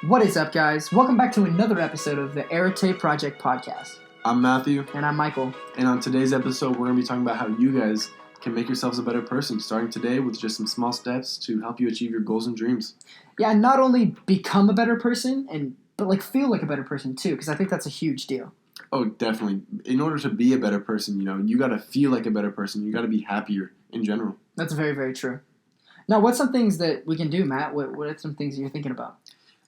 What is up, guys? Welcome back to another episode of the Arete Project Podcast. I'm Matthew. And I'm Michael. And on today's episode, we're going to be talking about how you guys can make yourselves a better person, starting today with just some small steps to help you achieve your goals and dreams. Yeah, and not only become a better person, but feel like a better person too, because I think that's a huge deal. Oh, definitely. In order to be a better person, you got to feel like a better person. You got to be happier in general. That's very, very true. Now, what's some things that we can do, Matt? What are some things you're thinking about?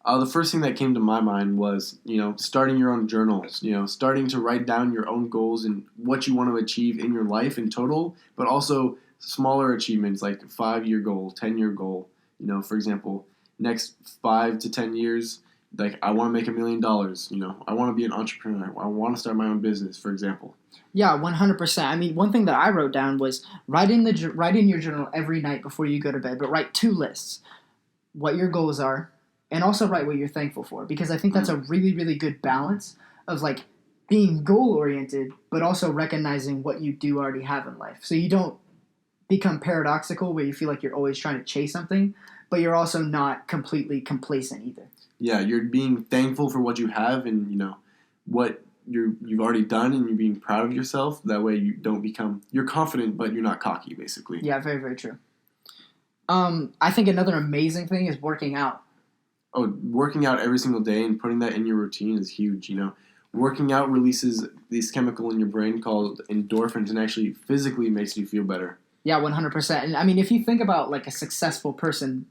The first thing that came to my mind was, starting your own journals, starting to write down your own goals and what you want to achieve in your life in total, but also smaller achievements like 5-year goal, 10-year goal. For example, next 5 to 10 years, like I want to make $1 million. I want to be an entrepreneur. I want to start my own business, for example. Yeah, 100%. I mean, one thing that I wrote down was write in your journal every night before you go to bed, but write 2 lists: what your goals are, and also write what you're thankful for, because I think that's a really, really good balance of being goal-oriented, but also recognizing what you do already have in life. So you don't become paradoxical where you feel like you're always trying to chase something, but you're also not completely complacent either. Yeah, you're being thankful for what you have and, what you've already done, and you're being proud of yourself. That way you don't you're confident, but you're not cocky, basically. Yeah, very, very true. I think another amazing thing is working out. Oh, working out every single day and putting that in your routine is huge, Working out releases this chemical in your brain called endorphins and actually physically makes you feel better. Yeah, 100%. And I mean, if you think about a successful person,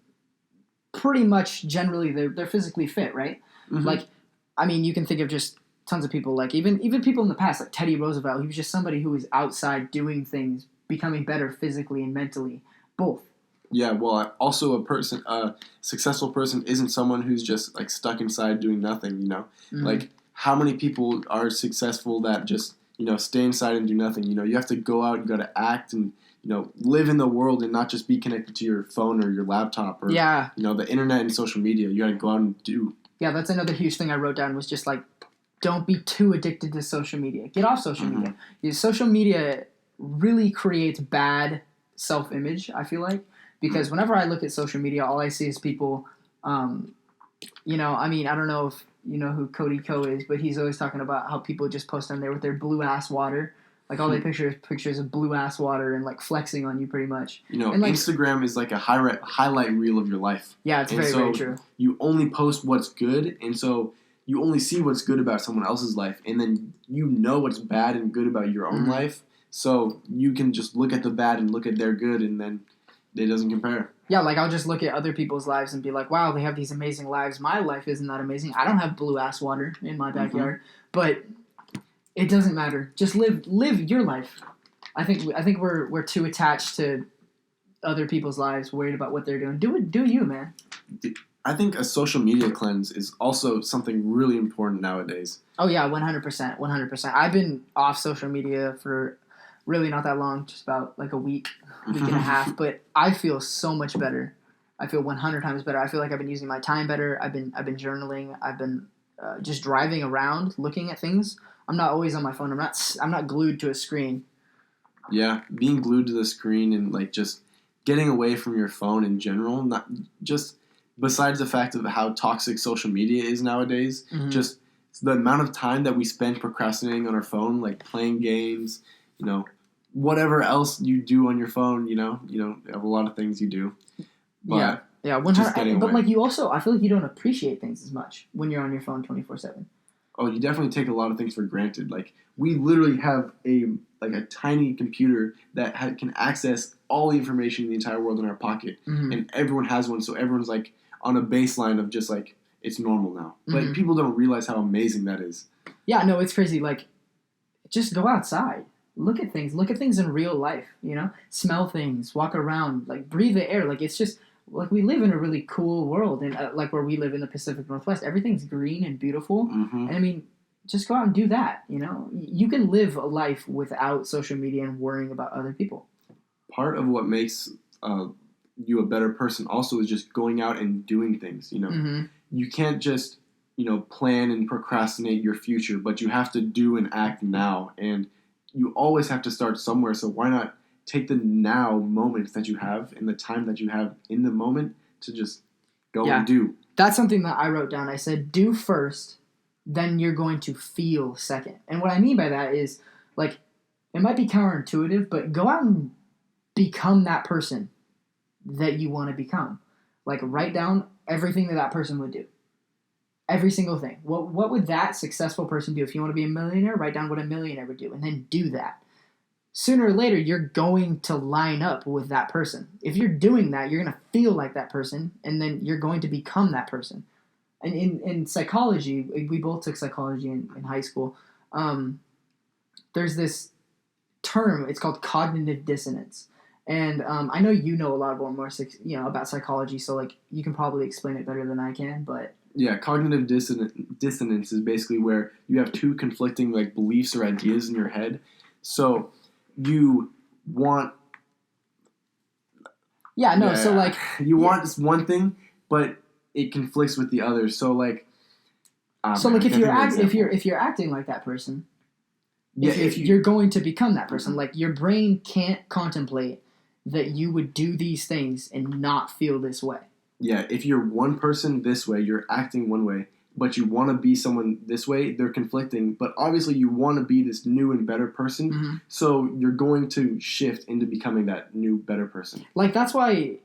pretty much generally they're physically fit, right? Mm-hmm. You can think of just tons of people, even people in the past, like Teddy Roosevelt. He was just somebody who was outside doing things, becoming better physically and mentally, both. Yeah, well, also a successful person isn't someone who's just stuck inside doing nothing, Mm-hmm. How many people are successful that just, stay inside and do nothing? You have to go out, you got to act and, live in the world and not just be connected to your phone or your laptop or, the internet and social media. You got to go out and do. Yeah, that's another huge thing I wrote down was just don't be too addicted to social media. Get off social media. Social media really creates bad self-image, I feel like. Because whenever I look at social media, all I see is people, I don't know if you know who Cody Ko is, but he's always talking about how people just post on there with their blue-ass water. All they pictures of blue-ass water and, flexing on you pretty much. And, Instagram is a highlight reel of your life. Yeah, it's very, very true. You only post what's good, and so you only see what's good about someone else's life, and then what's bad and good about your own life, so you can just look at the bad and look at their good, and then it doesn't compare. Yeah, I'll just look at other people's lives and be like, wow, they have these amazing lives. My life isn't that amazing. I don't have blue-ass water in my backyard. But it doesn't matter. Just live your life. I think we're too attached to other people's lives, worried about what they're doing. Do you, man. I think a social media cleanse is also something really important nowadays. Oh, yeah, 100%. I've been off social media for really not that long, just about a week and a half, but I feel so much better. I feel 100 times better. I feel like I've been using my time better. I've been journaling. I've been just driving around, looking at things. I'm not always on my phone. I'm not glued to a screen. Yeah, being glued to the screen and just getting away from your phone in general, not just besides the fact of how toxic social media is nowadays, just the amount of time that we spend procrastinating on our phone, playing games, whatever else you do on your phone, you have a lot of things you do. But yeah, 100. But you also, I feel like you don't appreciate things as much when you're on your phone 24/7. Oh, you definitely take a lot of things for granted. We literally have a tiny computer that can access all the information in the entire world in our pocket, and everyone has one. So everyone's on a baseline of just it's normal now. But people don't realize how amazing that is. Yeah, no, it's crazy. Just go outside. Look at things in real life, smell things, walk around, breathe the air. It's just we live in a really cool world, and where we live in the Pacific Northwest, everything's green and beautiful. And just go out and do that. You can live a life without social media and worrying about other people. Part of what makes you a better person also is just going out and doing things. You can't just plan and procrastinate your future, but you have to do and act now, and you always have to start somewhere, so why not take the now moments that you have and the time that you have in the moment to just go and do. that's something that I wrote down. I said, do first, then you're going to feel second. And what I mean by that is, like, it might be counterintuitive, but go out and become that person that you want to become. Like, write down everything that person would do. Every single thing. What would that successful person do? If you want to be a millionaire, write down what a millionaire would do, and then do that. Sooner or later, you're going to line up with that person. If you're doing that, you're going to feel like that person, and then you're going to become that person. And in psychology, we both took psychology in high school. There's this term, it's called cognitive dissonance. And I know you know a lot more about psychology, so like you can probably explain it better than I can, but... Yeah, cognitive dissonance is basically where you have two conflicting like beliefs or ideas in your head. So you want... So like... You want this one thing, but it conflicts with the other. So like... if you're acting like that person, if you're going to become that person, like your brain can't contemplate that you would do these things and not feel this way. Yeah, if you're one person this way, you're acting one way, but you want to be someone this way, they're conflicting, but obviously you want to be this new and better person, so you're going to shift into becoming that new, better person. Like, that's why,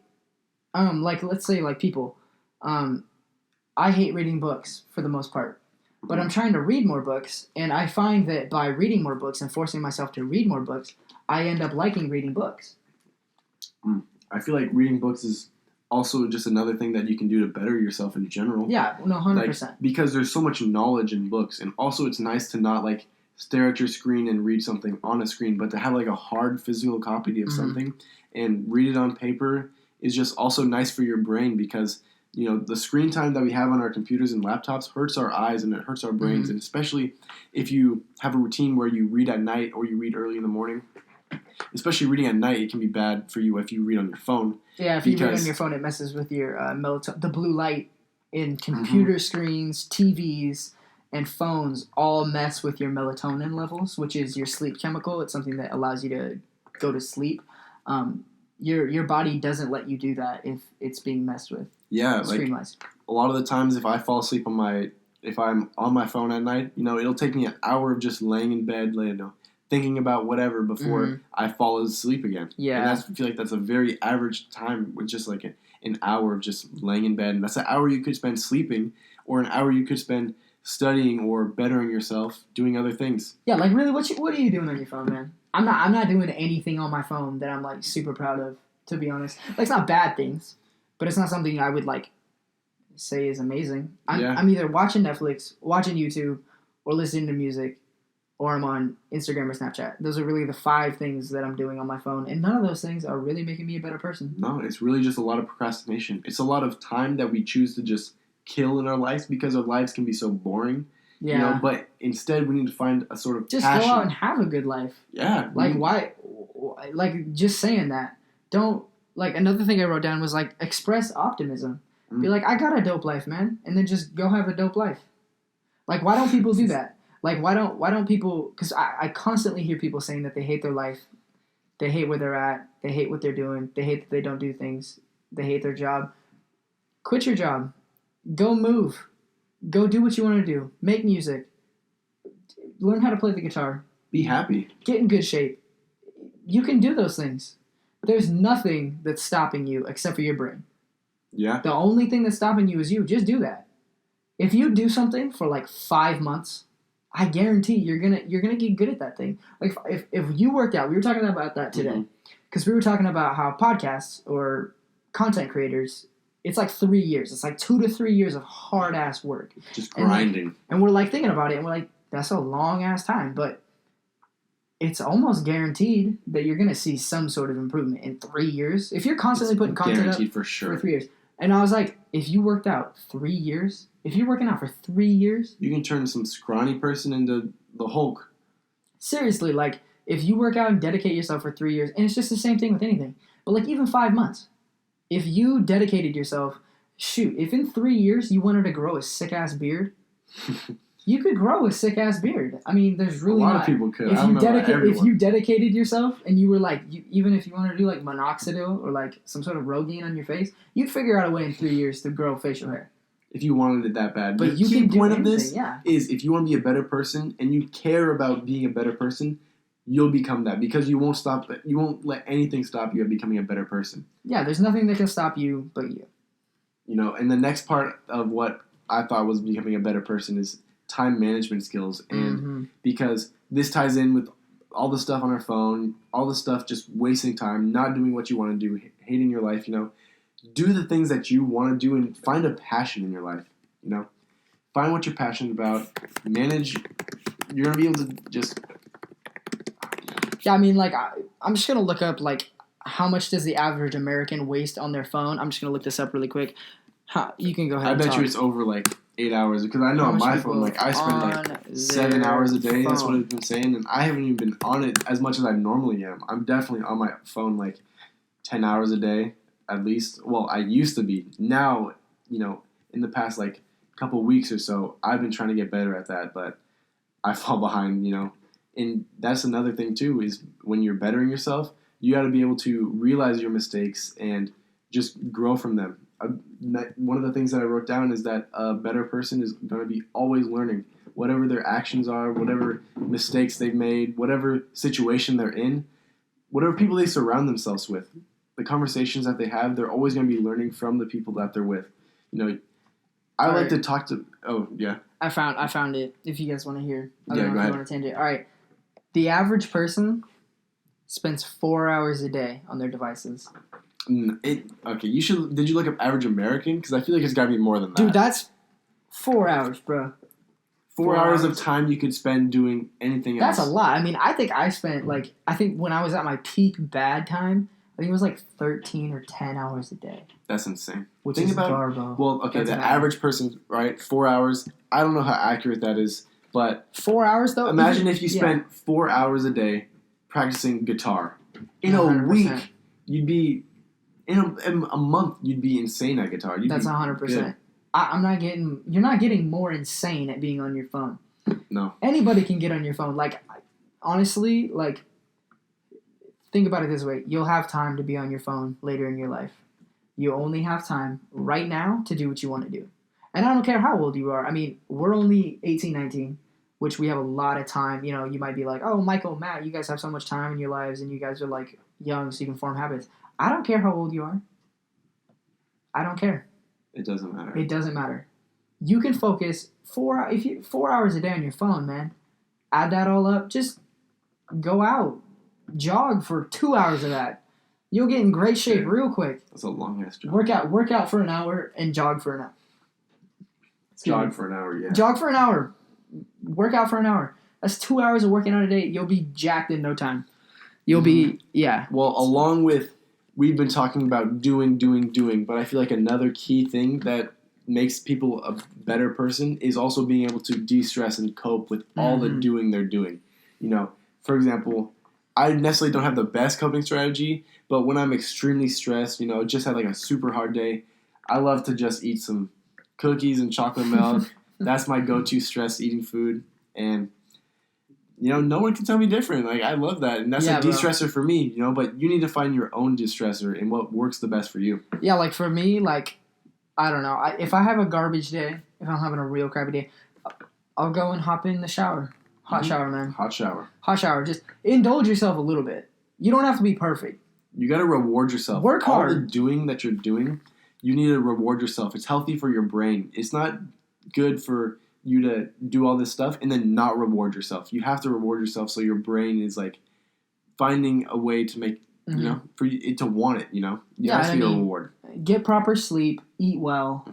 let's say, like, people, I hate reading books for the most part, but I'm trying to read more books, and I find that by reading more books and forcing myself to read more books, I end up liking reading books. I feel like reading books is also just another thing that you can do to better yourself in general. Yeah, no, 100%. Like, because there's so much knowledge in books, and also it's nice to not like stare at your screen and read something on a screen, but to have like a hard physical copy of something and read it on paper is just also nice for your brain, because you know the screen time that we have on our computers and laptops hurts our eyes and it hurts our brains, and especially if you have a routine where you read at night or you read early in the morning. Especially reading at night, it can be bad for you if you read on your phone. Yeah, if you read on your phone, it messes with your melatonin. The blue light in computer screens, TVs, and phones all mess with your melatonin levels, which is your sleep chemical. It's something that allows you to go to sleep. Your body doesn't let you do that if it's being messed with. Yeah, like a lot of the times if I fall asleep if I'm on my phone at night, you know, it'll take me an hour of just laying in bed, thinking about whatever before I fall asleep again. Yeah. And I feel like that's a very average time with just like an hour of just laying in bed. And that's an hour you could spend sleeping, or an hour you could spend studying or bettering yourself, doing other things. Yeah, like really, what are you doing on your phone, man? I'm not doing anything on my phone that I'm like super proud of, to be honest. Like, it's not bad things, but it's not something I would like say is amazing. I'm either watching Netflix, watching YouTube, or listening to music, or I'm on Instagram or Snapchat. Those are really the 5 things that I'm doing on my phone, and none of those things are really making me a better person. No, it's really just a lot of procrastination. It's a lot of time that we choose to just kill in our lives because our lives can be so boring. Yeah. You know, but instead we need to find a sort of just passion. Go out and have a good life. Yeah. Like, why? Like, just saying that. Don't, like, another thing I wrote down was, like, express optimism. Be like, I got a dope life, man. And then just go have a dope life. Like, why don't people do that? Like, why don't people... Because I constantly hear people saying that they hate their life. They hate where they're at. They hate what they're doing. They hate that they don't do things. They hate their job. Quit your job. Go move. Go do what you want to do. Make music. Learn how to play the guitar. Be happy. Get in good shape. You can do those things. There's nothing that's stopping you except for your brain. Yeah. The only thing that's stopping you is you. Just do that. If you do something for like 5 months, I guarantee you're gonna get good at that thing. Like if you worked out, we were talking about that today, because we were talking about how podcasts or content creators, it's like 3 years. It's like 2 to 3 years of hard ass work, just grinding. And we're like thinking about it, and we're like, that's a long ass time, but it's almost guaranteed that you're gonna see some sort of improvement in 3 years if you're constantly putting content up for sure. For 3 years. And I was like, if you worked out 3 years, if you're working out for 3 years... You can turn some scrawny person into the Hulk. Seriously, like, if you work out and dedicate yourself for 3 years, and it's just the same thing with anything, but like even 5 months, if you dedicated yourself, shoot, if in 3 years you wanted to grow a sick-ass beard, you could grow a sick-ass beard. I mean, there's really a lot of people could. If you dedicated yourself and you were like, even if you wanted to do like minoxidil or like some sort of Rogaine on your face, you'd figure out a way in 3 years to grow facial hair. if you wanted it that bad. But the you key can do point of anything, this yeah. is if you want to be a better person and you care about being a better person, you'll become that because you won't let anything stop you at becoming a better person. Yeah, there's nothing that can stop you but you. You know, and the next part of what I thought was becoming a better person is time management skills. And because this ties in with all the stuff on our phone, all the stuff just wasting time, not doing what you want to do, hating your life, you know. Do the things that you want to do and find a passion in your life, you know. Find what you're passionate about. Manage. You're going to be able to just... Yeah, I mean, like, I'm just going to look up, like, how much does the average American waste on their phone? I'm just going to look this up really quick. You can go ahead I and bet talk. you it's over, like, 8 hours. Because I know on my phone, like, I spend, like, 7 hours a day. Phone. That's what I've been saying. And I haven't even been on it as much as I normally am. I'm definitely on my phone, like, 10 hours a day. At least, well, I used to be. Now, you know, in the past, like, couple weeks or so, I've been trying to get better at that, but I fall behind, you know. And that's another thing, too, is when you're bettering yourself, you got to be able to realize your mistakes and just grow from them. One of the things that I wrote down is that a better person is going to be always learning. Whatever their actions are, whatever mistakes they've made, whatever situation they're in, whatever people they surround themselves with. The conversations that they have, they're always going to be learning from the people that they're with. You know, I like to talk to... Oh, yeah. I found it, if you guys want to hear. I don't know go if ahead. you want to tangent. All right. The average person spends 4 hours a day on their devices. Okay, you should... Did you look up average American? Because I feel like it's got to be more than that. Dude, that's 4 hours, bro. 4 hours of time you could spend doing anything else. That's a lot. I mean, I think I spent, like... I think when I was at my peak bad time... I think it was like 13 or 10 hours a day. That's insane. Which Think is about garbo. Well, okay, the average person, right? 4 hours. I don't know how accurate that is, but 4 hours though. Imagine if you spent 4 hours a day practicing guitar. In 100%. a week, you'd be in a month. You'd be insane at guitar. That's 100%. I'm not getting. You're not getting more insane at being on your phone. No. Anybody can get on your phone. Like, honestly, like. Think about it this way. You'll have time to be on your phone later in your life. You only have time right now to do what you want to do. And I don't care how old you are. I mean, we're only 18, 19, which we have a lot of time. You know, you might be like, oh, Michael, Matt, you guys have so much time in your lives and you guys are, like, young so you can form habits. I don't care how old you are. I don't care. It doesn't matter. It doesn't matter. You can focus 4 hours a day on your phone, man. Add that all up. Just go out. Jog for 2 hours of that. You'll get in great shape real quick. That's a long-ass jog. Work out for an hour and jog for an hour. Jog for an hour, yeah. Jog for an hour. Work out for an hour. That's 2 hours of working out a day. You'll be jacked in no time. You'll be, yeah. Well, along with, we've been talking about doing, but I feel like another key thing that makes people a better person is also being able to de-stress and cope with all the doing they're doing. You know, for example... I necessarily don't have the best coping strategy, but when I'm extremely stressed, you know, just had like a super hard day, I love to just eat some cookies and chocolate milk. That's my go-to stress eating food. And, you know, no one can tell me different. Like, I love that. And that's a de-stressor for me, you know, but you need to find your own de-stressor and what works the best for you. Yeah, like for me, like, I don't know. If I have a garbage day, if I'm having a real crappy day, I'll go and hop in the shower. Hot shower, man. Hot shower. Hot shower. Just indulge yourself a little bit. You don't have to be perfect. You got to reward yourself. Work hard. All the doing that you're doing, you need to reward yourself. It's healthy for your brain. It's not good for you to do all this stuff and then not reward yourself. You have to reward yourself so your brain is like finding a way to make, you know, for it to want it, you know? It has to be a reward. Get proper sleep. Eat well.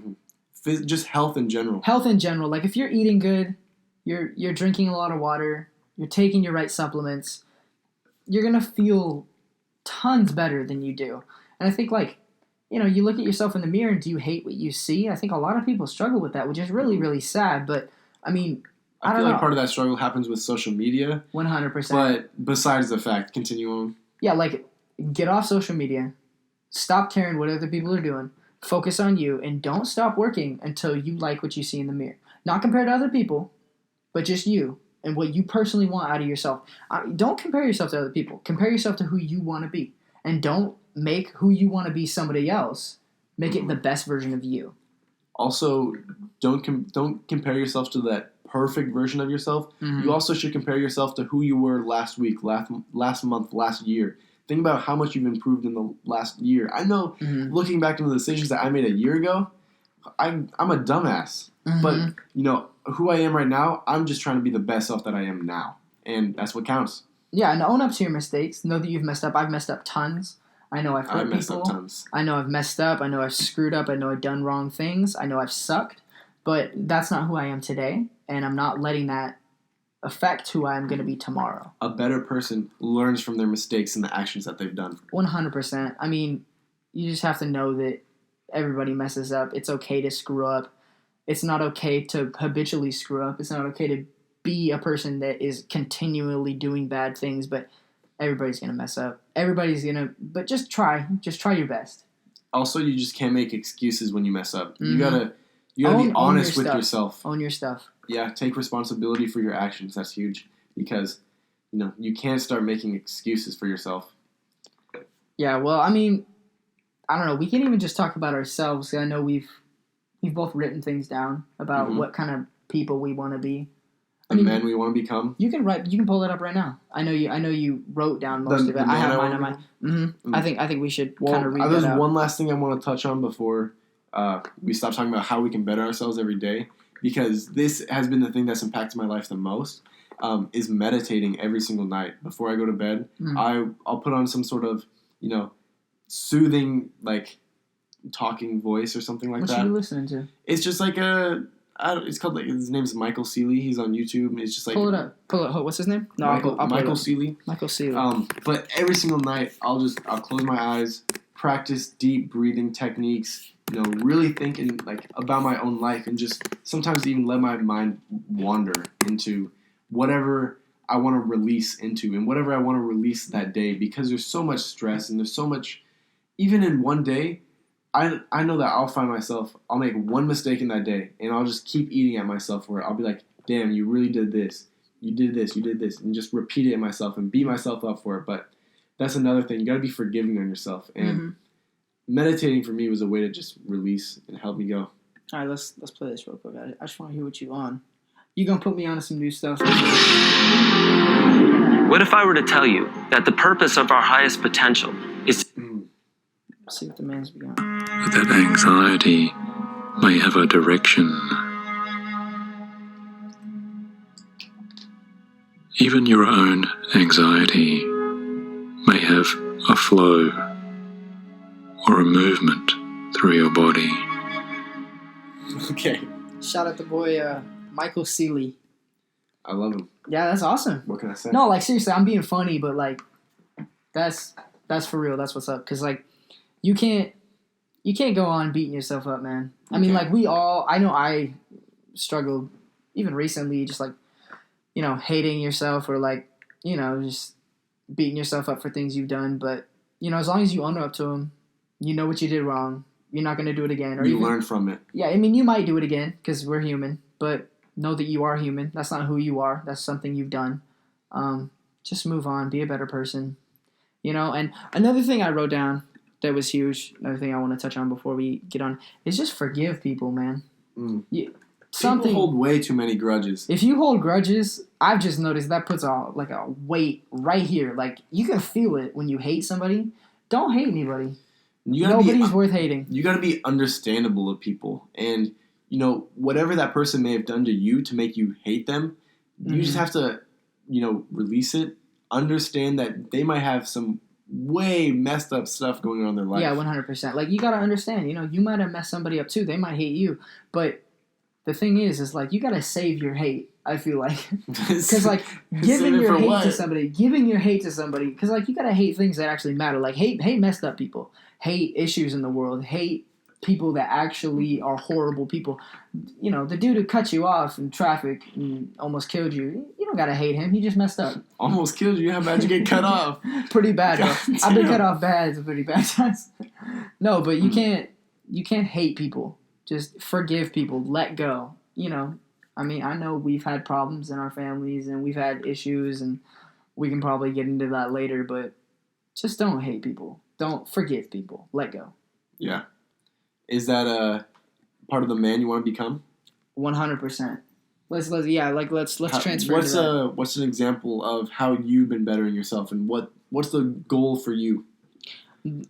Just health in general. Health in general. Like if you're eating good, you're drinking a lot of water, you're taking your right supplements, you're going to feel tons better than you do. And I think, like, you know, you look at yourself in the mirror and do you hate what you see? I think a lot of people struggle with that, which is really, really sad. But, I mean, I feel like part of that struggle happens with social media. 100%. But besides the fact, continue on. Yeah, like, get off social media. Stop caring what other people are doing. Focus on you. And don't stop working until you like what you see in the mirror. Not compared to other people, but just you and what you personally want out of yourself. Don't compare yourself to other people. Compare yourself to who you want to be. And don't make who you want to be somebody else. Make it the best version of you. Also, don't compare yourself to that perfect version of yourself. Mm-hmm. You also should compare yourself to who you were last week, last month, last year. Think about how much you've improved in the last year. I know, looking back into the decisions that I made a year ago, I'm a dumbass. But, who I am right now, I'm just trying to be the best self that I am now. And that's what counts. Yeah, and own up to your mistakes. Know that you've messed up. I've messed up tons. I know I've hurt people. Messed up tons. I know I've messed up. I know I've screwed up. I know I've done wrong things. I know I've sucked. But that's not who I am today, and I'm not letting that affect who I'm going to be tomorrow. A better person learns from their mistakes and the actions that they've done. 100%. I mean, you just have to know that everybody messes up. It's okay to screw up. It's not okay to habitually screw up. It's not okay to be a person that is continually doing bad things, but everybody's going to mess up. But just try your best. Also, you just can't make excuses when you mess up. You gotta be honest with yourself. Own your stuff. Yeah, take responsibility for your actions. That's huge because, you can't start making excuses for yourself. Yeah, well, I mean, I don't know. We can even just talk about ourselves. I know we've both written things down about what kind of people we want to be. Men we want to become. You can pull it up right now. I know you wrote down most of it. I have mine on mine. Mm-hmm. I think we should kind of read that out. There's one last thing I want to touch on before we stop talking about how we can better ourselves every day, because this has been the thing that's impacted my life the most. Is meditating every single night before I go to bed. I'll put on some sort of soothing talking voice or something like that. What are you listening to? It's just like it's called his name's Michael Seeley. He's on YouTube. It's just like pull it up. What's his name? No, Michael Seeley. Michael Seeley. But every single night I'll close my eyes, practice deep breathing techniques. Really thinking about my own life, and just sometimes even let my mind wander into whatever I want to release into, and whatever I want to release that day, because there's so much stress and there's so much. Even in one day, I know that I'll make one mistake in that day, and I'll just keep eating at myself for it. I'll be like, damn, you really did this. You did this, and just repeat it at myself and beat myself up for it. But that's another thing. You got to be forgiving on yourself. And meditating for me was a way to just release and help me go. All right, let's play this real quick. I just want to hear what you on. You gonna put me on to some new stuff? What if I were to tell you that the purpose of our highest potential is Let's see what the man's begun. That anxiety may have a direction. Even your own anxiety may have a flow or a movement through your body. Okay. Shout out to boy Michael Seeley. I love him. Yeah, that's awesome. What can I say? No, seriously, I'm being funny, but that's for real. That's what's up. Because you can't go on beating yourself up, man. I mean, we all. I know I struggled even recently, just hating yourself or just beating yourself up for things you've done. But as long as you own up to them, you know what you did wrong. You're not going to do it again. Or you learn from it. Yeah, I mean, you might do it again because we're human, but know that you are human. That's not who you are. That's something you've done. Just move on. Be a better person. And another thing I wrote down that was huge, another thing I want to touch on before we get on, is just forgive people, man. People hold way too many grudges. If you hold grudges, I've just noticed that puts a weight right here. You can feel it when you hate somebody. Don't hate anybody. Nobody's worth hating. You got to be understandable of people. And, whatever that person may have done to you to make you hate them, you just have to, release it. Understand that they might have some way messed up stuff going on in their life. Yeah, 100%. You got to understand, you might have messed somebody up too. They might hate you. But the thing is you got to save your hate, I feel like. Because, giving your hate to somebody, because, you got to hate things that actually matter. Hate messed up people. Hate issues in the world. Hate people that actually are horrible people. The dude who cut you off in traffic and almost killed you, you don't got to hate him. He just messed up. Almost killed you? How bad you get cut off? Pretty bad, though. I've been cut off bad. It's a pretty bad times. No, but you can't hate people. Just forgive people. Let go. I mean, I know we've had problems in our families and we've had issues, and we can probably get into that later, but just don't hate people. Don't forgive people. Let go. Yeah. Is that part of the man you want to become? 100%. Let's transfer. What's an example of how you've been bettering yourself, and what's the goal for you?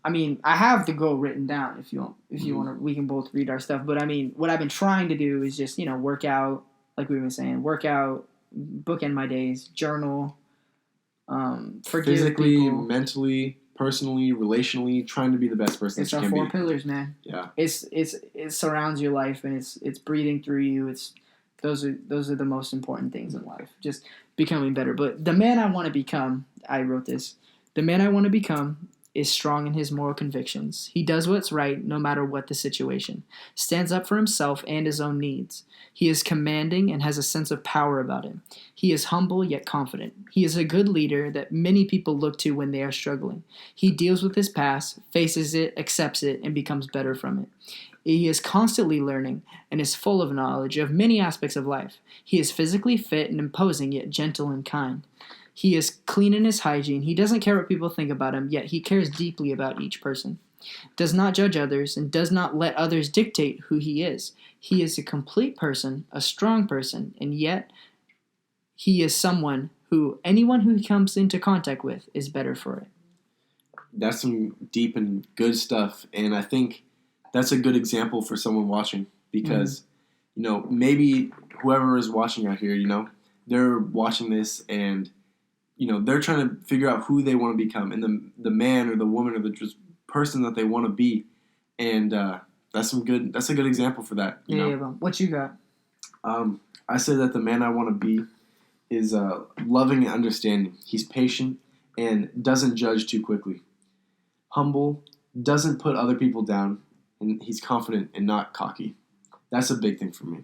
I mean, I have the goal written down. If you want to, we can both read our stuff. But I mean, what I've been trying to do is just work out, like we've been saying, bookend my days, journal, forgive physically, people. Mentally, personally, relationally, trying to be the best person It's that you our can 4 be. pillars, man. Yeah. It surrounds your life, and it's breathing through you. Those are the most important things in life. Just becoming better. But the man I want to become, I wrote this. The man I want to become is strong in his moral convictions. He does what's right no matter what the situation. Stands up for himself and his own needs. He is commanding and has a sense of power about him. He is humble yet confident. He is a good leader that many people look to when they are struggling. He deals with his past, faces it, accepts it, and becomes better from it. He is constantly learning and is full of knowledge of many aspects of life. He is physically fit and imposing yet gentle and kind. He is clean in his hygiene. He doesn't care what people think about him, yet he cares deeply about each person. Does not judge others and does not let others dictate who he is. He is a complete person, a strong person, and yet he is someone who anyone who he comes into contact with is better for it. That's some deep and good stuff, and I think that's a good example for someone watching because, maybe whoever is watching out here, they're watching this and, they're trying to figure out who they want to become and the man or the woman or the just person that they want to be. And that's a good example for that. Yeah, what you got? I said that the man I want to be is loving and understanding. He's patient and doesn't judge too quickly. Humble, doesn't put other people down, and he's confident and not cocky. That's a big thing for me.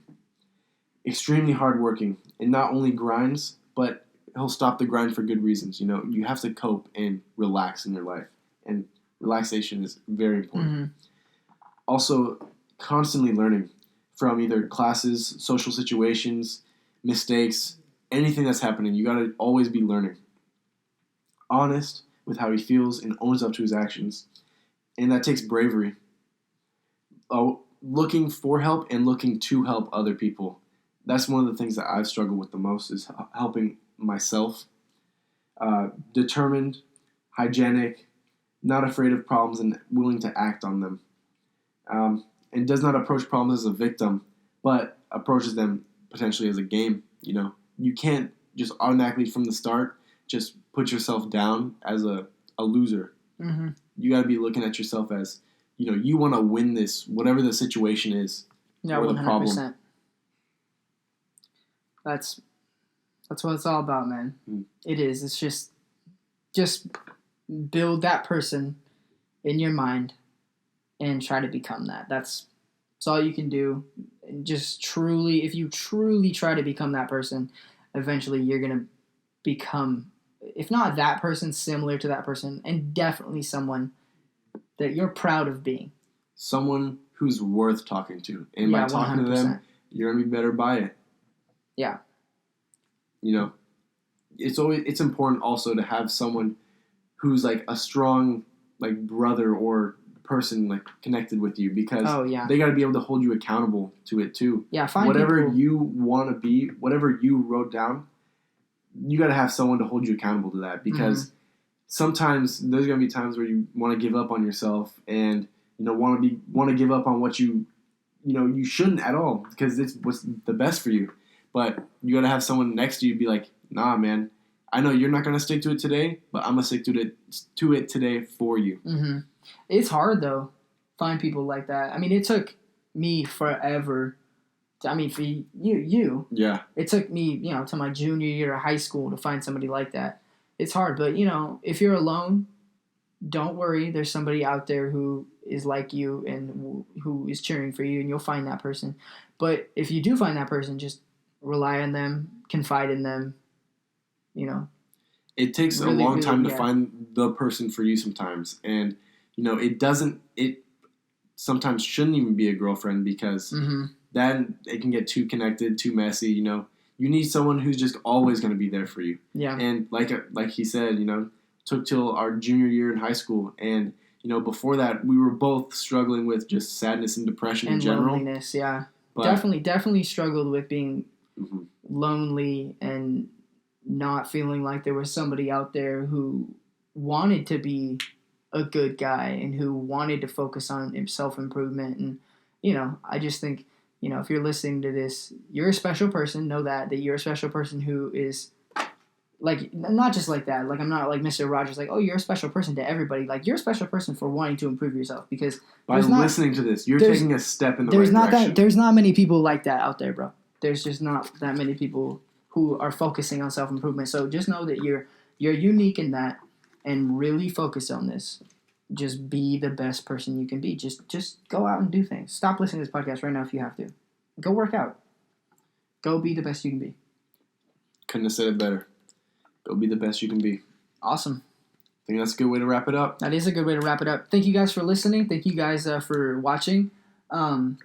Extremely hardworking and not only grinds, but he'll stop the grind for good reasons. You have to cope and relax in your life, and relaxation is very important. Mm-hmm. Also, constantly learning from either classes, social situations, mistakes, anything that's happening. You got to always be learning. Honest with how he feels and owns up to his actions, and that takes bravery. Looking for help and looking to help other people. That's one of the things that I've struggled with the most is helping myself. Determined, hygienic, not afraid of problems and willing to act on them. And does not approach problems as a victim, but approaches them potentially as a game. You can't just automatically from the start just put yourself down as a loser. Mm-hmm. You got to be looking at yourself as, you want to win this, whatever the situation is, yeah, or 100%. the problem. That's what it's all about, man. It is. It's just build that person in your mind and try to become that. That's all you can do. And if you truly try to become that person, eventually you're going to become, if not that person, similar to that person, and definitely someone that you're proud of being. Someone who's worth talking to. And by talking 100%. To them, you're going to be better by it. Yeah. It's important also to have someone who's like a strong like brother or person like connected with you because they got to be able to hold you accountable to it too. Yeah, find whatever people. You want to be, whatever you wrote down, you got to have someone to hold you accountable to that because sometimes there's going to be times where you want to give up on yourself and want to give up on what you shouldn't at all because it's what's the best for you. But you got to have someone next to you be like, nah, man, I know you're not going to stick to it today, but I'm going to stick to it today for you. Mm-hmm. It's hard, though, find people like that. I mean, it took me forever. For you. Yeah. It took me, to my junior year of high school to find somebody like that. It's hard, but, if you're alone, don't worry. There's somebody out there who is like you and who is cheering for you, and you'll find that person. But if you do find that person, just rely on them, confide in them, It takes really, a long time to find the person for you sometimes. And, it sometimes shouldn't even be a girlfriend because then it can get too connected, too messy, You need someone who's just always going to be there for you. Yeah. And like he said, took till our junior year in high school. And before that, we were both struggling with just sadness and depression in general. Loneliness, yeah. But, definitely struggled with being lonely and not feeling like there was somebody out there who wanted to be a good guy and who wanted to focus on self-improvement. And, I just think, if you're listening to this, you're a special person. Know that you're a special person who is, like, not just like that. Like, I'm not like Mr. Rogers, like, oh, you're a special person to everybody. Like, you're a special person for wanting to improve yourself, because by listening to this, you're taking a step in the right direction. There's not many people like that out there, bro. There's just not that many people who are focusing on self-improvement. So just know that you're unique in that, and really focus on this. Just be the best person you can be. Just go out and do things. Stop listening to this podcast right now if you have to. Go work out. Go be the best you can be. Couldn't have said it better. Go be the best you can be. Awesome. I think that's a good way to wrap it up. That is a good way to wrap it up. Thank you guys for listening. Thank you guys for watching. Thank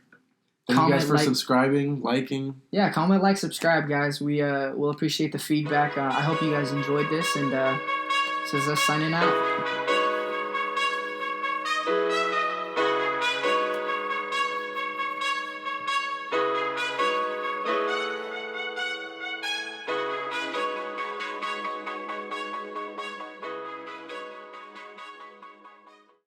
you guys for subscribing, liking. Yeah, comment, like, subscribe, guys. We'll appreciate the feedback. I hope you guys enjoyed this. And this is us signing out.